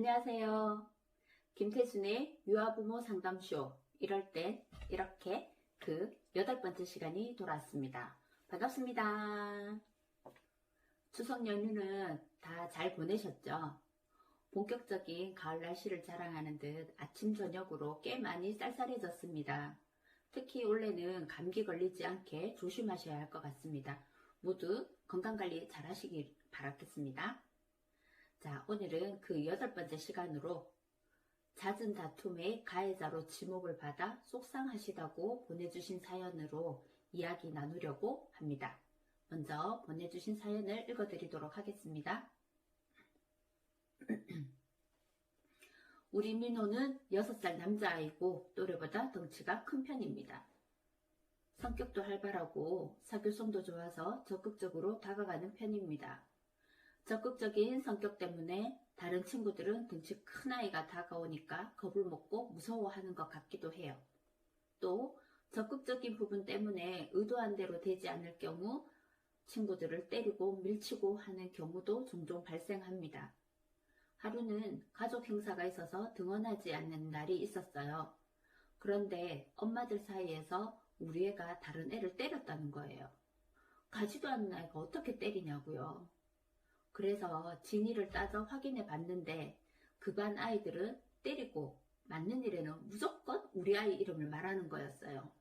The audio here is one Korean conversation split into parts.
안녕하세요. 김태순의 유아부모 상담쇼. 이럴 땐 이렇게 그 8번째 시간이 돌아왔습니다. 반갑습니다. 추석 연휴는 다 잘 보내셨죠? 본격적인 가을 날씨를 자랑하는 듯 아침 저녁으로 꽤 많이 쌀쌀해졌습니다. 특히 올해는 감기 걸리지 않게 조심하셔야 할 것 같습니다. 모두 건강관리 잘 하시길 바라겠습니다. 자, 오늘은 그 8번째 시간으로 잦은 다툼의 가해자로 지목을 받아 속상하시다고 보내주신 사연으로 이야기 나누려고 합니다. 먼저 보내주신 사연을 읽어드리도록 하겠습니다. 우리 민호는 6살 남자아이고 또래보다 덩치가 큰 편입니다. 성격도 활발하고 사교성도 좋아서 적극적으로 다가가는 편입니다. 적극적인 성격 때문에 다른 친구들은 덩치 큰 아이가 다가오니까 겁을 먹고 무서워하는 것 같기도 해요. 또 적극적인 부분 때문에 의도한 대로 되지 않을 경우 친구들을 때리고 밀치고 하는 경우도 종종 발생합니다. 하루는 가족 행사가 있어서 등원하지 않는 날이 있었어요. 그런데 엄마들 사이에서 우리 애가 다른 애를 때렸다는 거예요. 가지도 않는 아이가 어떻게 때리냐고요. 그래서 진위를 따져 확인해 봤는데 그 반 아이들은 때리고 맞는 일에는 무조건 우리 아이 이름을 말하는 거였어요.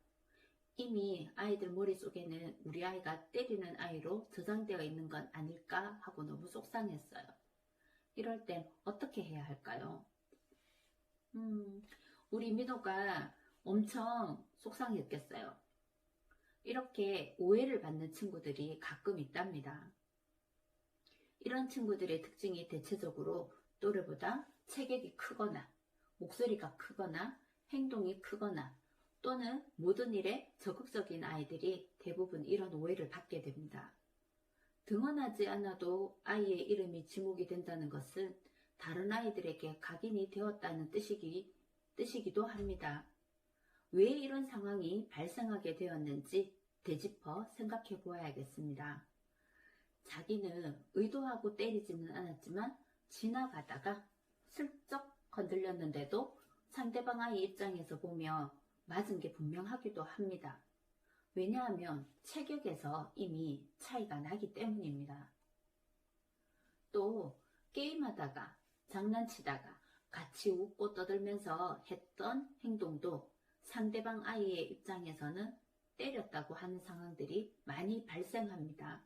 이미 아이들 머릿속에는 우리 아이가 때리는 아이로 저장되어 있는 건 아닐까 하고 너무 속상했어요. 이럴 땐 어떻게 해야 할까요? 우리 민호가 엄청 속상했겠어요. 이렇게 오해를 받는 친구들이 가끔 있답니다. 이런 친구들의 특징이 대체적으로 또래보다 체격이 크거나 목소리가 크거나 행동이 크거나 또는 모든 일에 적극적인 아이들이 대부분 이런 오해를 받게 됩니다. 등원하지 않아도 아이의 이름이 지목이 된다는 것은 다른 아이들에게 각인이 되었다는 뜻이기도 합니다. 왜 이런 상황이 발생하게 되었는지 되짚어 생각해 보아야겠습니다. 자기는 의도하고 때리지는 않았지만 지나가다가 슬쩍 건들렸는데도 상대방 아이 입장에서 보면 맞은 게 분명하기도 합니다. 왜냐하면 체격에서 이미 차이가 나기 때문입니다. 또 게임하다가 장난치다가 같이 웃고 떠들면서 했던 행동도 상대방 아이의 입장에서는 때렸다고 하는 상황들이 많이 발생합니다.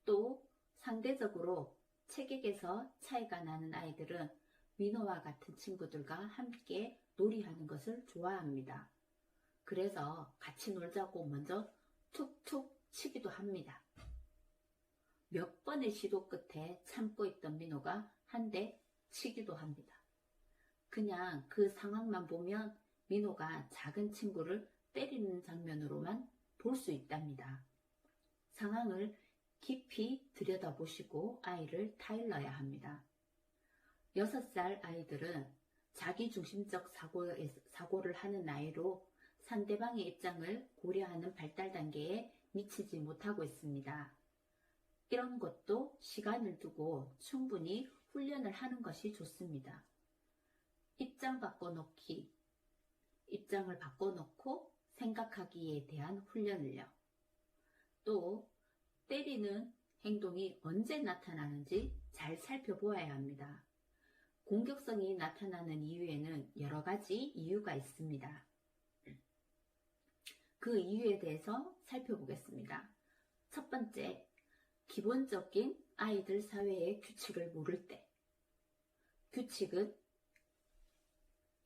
또 상대적으로 체격에서 차이가 나는 아이들은 민호와 같은 친구들과 함께 놀이하는 것을 좋아합니다. 그래서 같이 놀자고 먼저 툭툭 치기도 합니다. 몇 번의 시도 끝에 참고 있던 민호가 한 대 치기도 합니다. 그냥 그 상황만 보면 민호가 작은 친구를 때리는 장면으로만 볼 수 있답니다. 상황을 깊이 들여다보시고 아이를 타일러야 합니다. 6살 아이들은 자기중심적 사고를 하는 나이로 상대방의 입장을 고려하는 발달 단계에 미치지 못하고 있습니다. 이런 것도 시간을 두고 충분히 훈련을 하는 것이 좋습니다. 입장을 바꿔놓고 생각하기에 대한 훈련을요. 또 때리는 행동이 언제 나타나는지 잘 살펴보아야 합니다. 공격성이 나타나는 이유에는 여러 가지 이유가 있습니다. 그 이유에 대해서 살펴보겠습니다. 첫 번째, 기본적인 아이들 사회의 규칙을 모를 때. 규칙은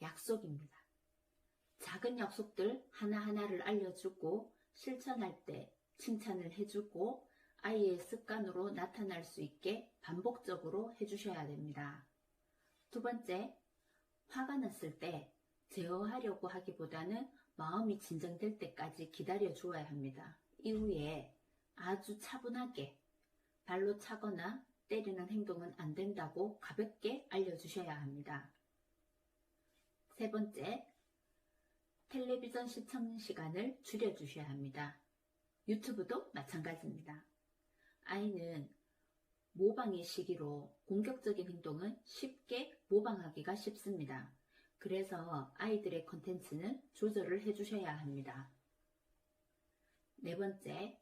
약속입니다. 작은 약속들 하나하나를 알려주고 실천할 때 칭찬을 해주고 아이의 습관으로 나타날 수 있게 반복적으로 해주셔야 됩니다. 두 번째, 화가 났을 때 제어하려고 하기보다는 마음이 진정될 때까지 기다려 주어야 합니다. 이후에 아주 차분하게 발로 차거나 때리는 행동은 안 된다고 가볍게 알려주셔야 합니다. 세 번째, 텔레비전 시청 시간을 줄여주셔야 합니다. 유튜브도 마찬가지입니다. 아이는 모방의 시기로 공격적인 행동은 쉽게 모방하기가 쉽습니다. 그래서 아이들의 컨텐츠는 조절을 해주셔야 합니다. 네 번째,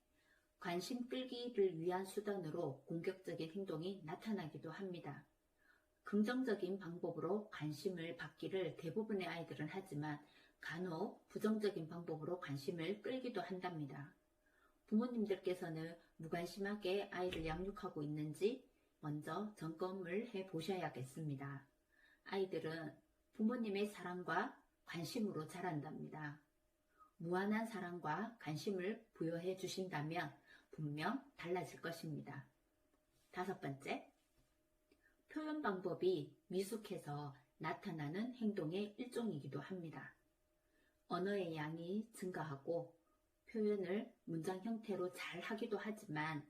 관심 끌기를 위한 수단으로 공격적인 행동이 나타나기도 합니다. 긍정적인 방법으로 관심을 받기를 대부분의 아이들은 하지만 간혹 부정적인 방법으로 관심을 끌기도 한답니다. 부모님들께서는 무관심하게 아이를 양육하고 있는지 먼저 점검을 해 보셔야겠습니다. 아이들은 부모님의 사랑과 관심으로 자란답니다. 무한한 사랑과 관심을 부여해 주신다면 분명 달라질 것입니다. 다섯 번째, 표현 방법이 미숙해서 나타나는 행동의 일종이기도 합니다. 언어의 양이 증가하고 표현을 문장 형태로 잘 하기도 하지만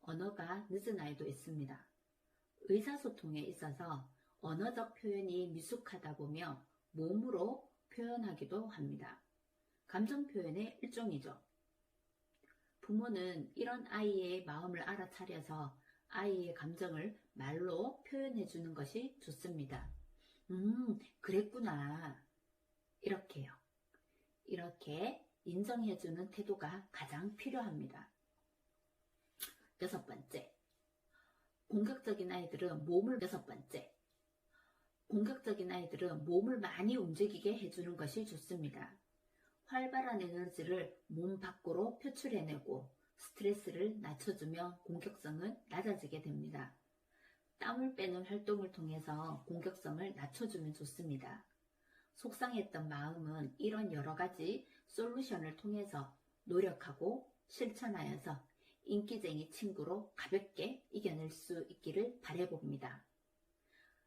언어가 늦은 아이도 있습니다. 의사소통에 있어서 언어적 표현이 미숙하다 보면 몸으로 표현하기도 합니다. 감정 표현의 일종이죠. 부모는 이런 아이의 마음을 알아차려서 아이의 감정을 말로 표현해 주는 것이 좋습니다. 그랬구나. 이렇게요. 이렇게 인정해주는 태도가 가장 필요합니다. 여섯 번째, 공격적인 아이들은 몸을 많이 움직이게 해주는 것이 좋습니다. 활발한 에너지를 몸 밖으로 표출해내고 스트레스를 낮춰주면 공격성은 낮아지게 됩니다. 땀을 빼는 활동을 통해서 공격성을 낮춰주면 좋습니다. 속상했던 마음은 이런 여러 가지 솔루션을 통해서 노력하고 실천하여서 인기쟁이 친구로 가볍게 이겨낼 수 있기를 바라봅니다.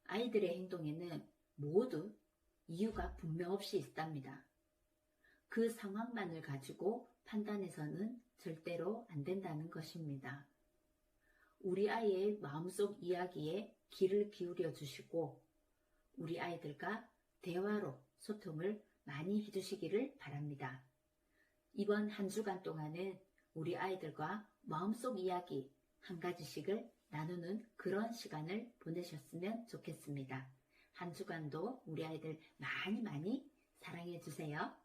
아이들의 행동에는 모두 이유가 분명 없이 있답니다. 그 상황만을 가지고 판단해서는 절대로 안 된다는 것입니다. 우리 아이의 마음속 이야기에 귀를 기울여 주시고 우리 아이들과 대화로 소통을 많이 해주시기를 바랍니다. 이번 한 주간 동안은 우리 아이들과 마음속 이야기 한 가지씩을 나누는 그런 시간을 보내셨으면 좋겠습니다. 한 주간도 우리 아이들 많이 사랑해 주세요.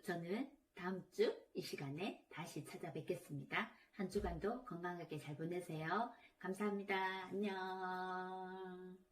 저는 다음 주 이 시간에 다시 찾아뵙겠습니다. 한 주간도 건강하게 잘 보내세요. 감사합니다. 안녕.